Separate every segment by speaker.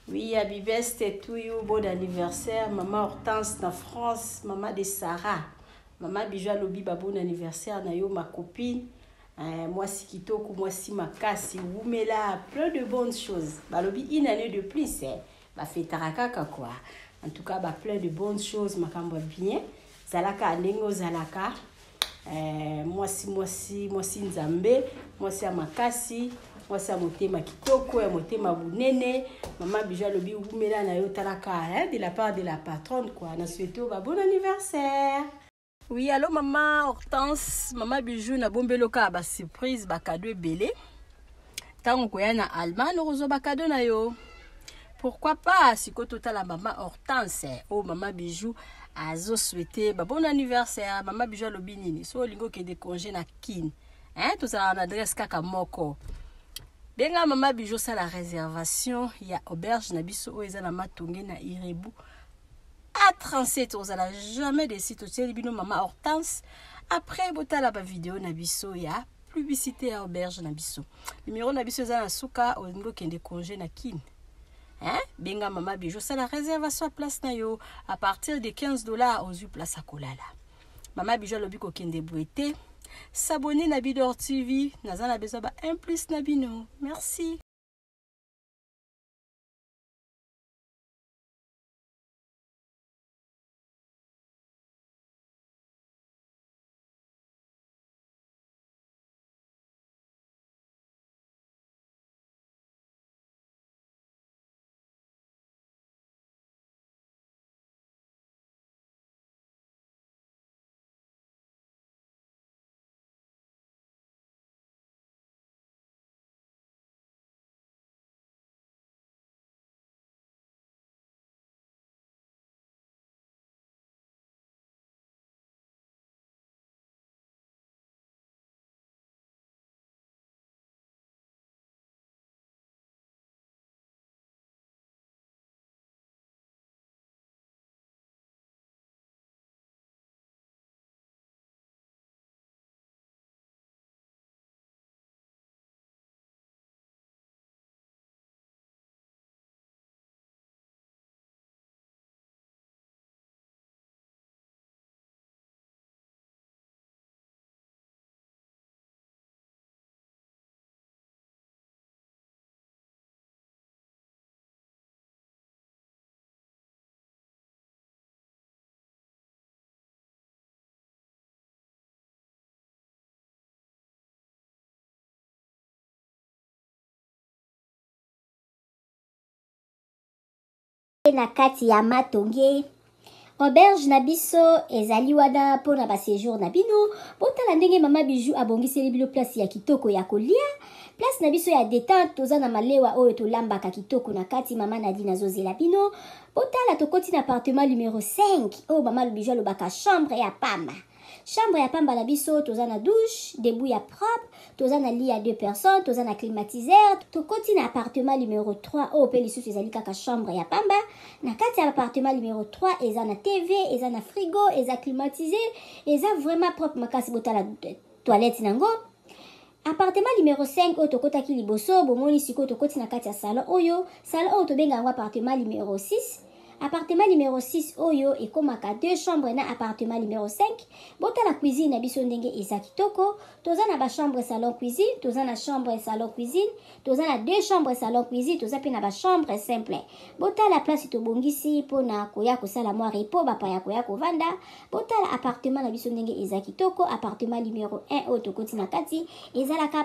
Speaker 1: Oui, happy birthday to you, bon anniversaire. Maman Hortense na France, maman de Sarah. Maman Bijou Lobi, bon anniversaire. Nayo, ma copine. Moi, si Kitoko, moi, si Makasi. Oumela, plein de bonnes choses. Balobi, une année de plus. Fait tarakaka quoi. En tout cas, plein de bonnes choses. Makamba bien. Zalaka, Nengo Zalaka. Moi, si Nzambe. Moi, si Makasi. Moi, c'est motema kitoko, motema bunene. Maman Bijou Lobi oumela na yo talaka de la part de la patronne quoi. Na souhaité bon anniversaire. Oui, allô maman Hortense, maman Bijou na bombeloka ba surprise ba cadeau belé. Tango koya na Allemagne rozo ba cadeau na yo. Pourquoi pas si ko total maman Hortense oh maman Bijou azo souhaité bon anniversaire maman Bijou Lobi nini. So lingo ke de congé na kin. Tout ça en adresse kaka moko. Benga maman Bijou ça la réservation il y a auberge na biso o eza na matonge na Irebu à 37 aux ala jamais de site hôtel bino maman Hortense après botala ba vidéo na biso ya publicité à auberge na biso numéro na biso za na suka o ngo kende congé na kin benga maman Bijou ça la réservation place na yo à partir de $15 aux yeux place à kolala maman Bijou lobi ko kende boité. S'abonner na Bidor TV, nazana besoin ba 1+ na bino. Merci.
Speaker 2: Na kati ya matonge auberge na biso ezali wana pona ba séjour na bino botala ndenge mama Bijou abongiseli bilo place ya kitoko ya kolia place na biso ya détente toza na malewa oyo tolambaka kitoko na kati mama Nadine azozela bino botala tokoti na appartement numéro 5 oyo mama Bijou alobaka chambre ya pamba. Chambre ya pamba na biso toza na douche, debout ya propre, toza na lit à 2 personnes, toza na climatiseur, tokoti na appartement numéro 3 o pe lisusu ezali kaka chambre ya pamba. Na kati ya appartement numéro 3 eza na TV, eza na frigo, eza climatisé, eza vraiment propre makasi botala toilette nango. Appartement numéro 5 oyo tokotaki liboso bomoni siko tokoti na kati ya salon oyo tobenga yango appartement numéro 6. Appartement numéro 6 oyo ekomaka 2 chambres na appartement numéro 5 botala cuisine na biso ndenge eza kitoko toza na ba chambre salon cuisine toza na chambre salon cuisine toza na 2 chambres salon cuisine toza pe na ba chambre simple botala place tobongisi pona koya kosala mwa repo bapaya koya kovanda botala appartement na biso ndenge eza kitoko appartement numéro 1 oyo tokoti na kati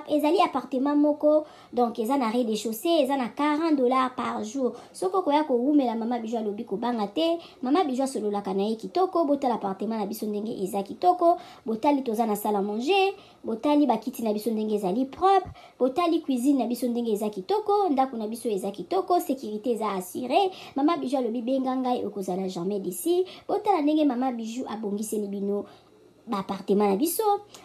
Speaker 2: ezali appartement moko donc eza na rez-de-chaussée eza na $40 par jour soko koya koumela mama Bijou alobi kobanga te mama Bijou sololaka na ye kitoko botala appartement na biso ndenge eza kitoko botali toza na salle à manger botali bakiti na biso ndenge ezali propre botali cuisine na biso ndenge eza kitoko ndako na biso eza kitoko sécurité eza assurée mama Bijou alobi benga ngai okozala jamais d'ici botala ndenge mama Bijou abongiseli bino appartement na biso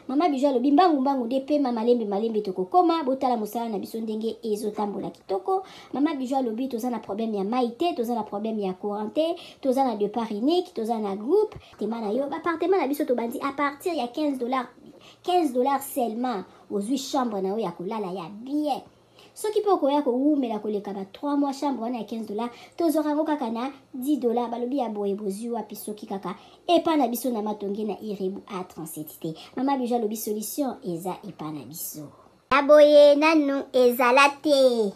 Speaker 2: mama Bijou alobi mbangu de pe malembe tokokoma botala mosala na biso ndenge ezotambola kitoko mama Bijou alobi toza na problème ya maïté toza na problème ya courant te toza na départ unique toza na groupe tema na yo appartement na biso tobandi à partir ya $15 seulement aux 8 chambres na yo ya kolala ya bien soki mpe okoya kowumela koleka ba 3 mois chambre wana ya 15 dollars tozwaka yango kaka na 10 dollars balobi ya boye bozwi wapi soki kaka epa na biso na matonge na Irebu A37 te mama Bijou alobi solution eza epa na biso ya boye nanu ezala te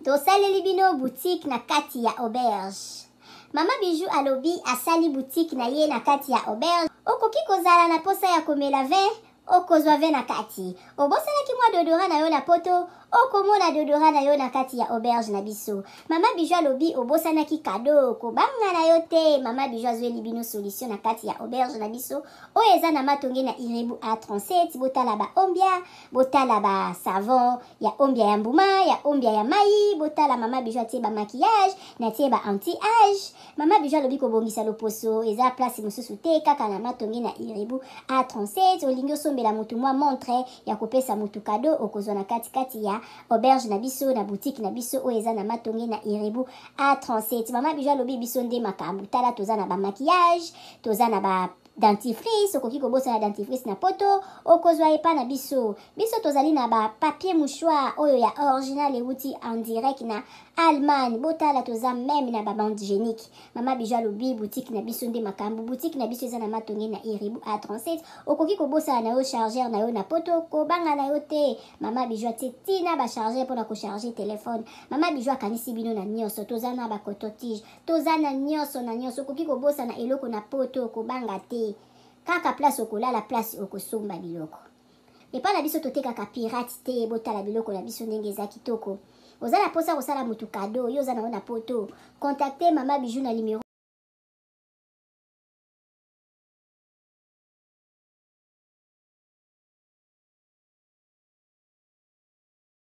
Speaker 2: tosaleli bino boutique na kati ya auberge mama Bijou alobi asali boutique na ye na kati ya auberge okoki kozala na posa ya komela vin okozwa vin na kati obosalaki mwa deodorant na yo na poto okomona deodorant na yo na kati ya auberge na biso mama Bijou alobi obosanaki kado kobanga na yo te mama Bijou azweli bino solution na kati ya auberge na biso oyo eza na matonge na Irebu A37 botala ba ombia botala ba savon ya ombia ya mbuma ya ombia ya mai botala mama Bijou atie ba maquillage na tie ba anti-age mama Bijou alobi kobongisa loposo eza place mosusu te kaka na matonge na Irebu A37 olingi osombela mutu mwa montre ya kopesa mutu kado okozwa na kati ya auberge na biso na boutique na biso oyo eza na matonge na Irebu A37 mama Bijou alobi biso nde makambo tala toza na ba maquillage toza na ba dentifrice okoki kobosa na dentifrice na poto okozwa epa na biso tozali na ba papier mouchoir oyo ya original euti en direct na Allemagne botala toza même na ba bande hygiénique mama Bijou alobi boutique na biso nde makambo boutique na biso eza na matonge na Irebu A37 okoki kobosa na yo chargeur na yo na poto kobanga na yo te mama Bijou atie tina ba chargeur mpona kocharger telefone mama Bijou akanisi bino na nyonso toza na ba coton-tige toza na nyonso okoki kobosa na eloko na poto kobanga te kaka place okolala place okosomba biloko epa na biso totekaka pirate te botala biloko na biso ndenge eza kitoko oza na posa kosala mutu kado yo oza na poto contacte mama Bijou na numéro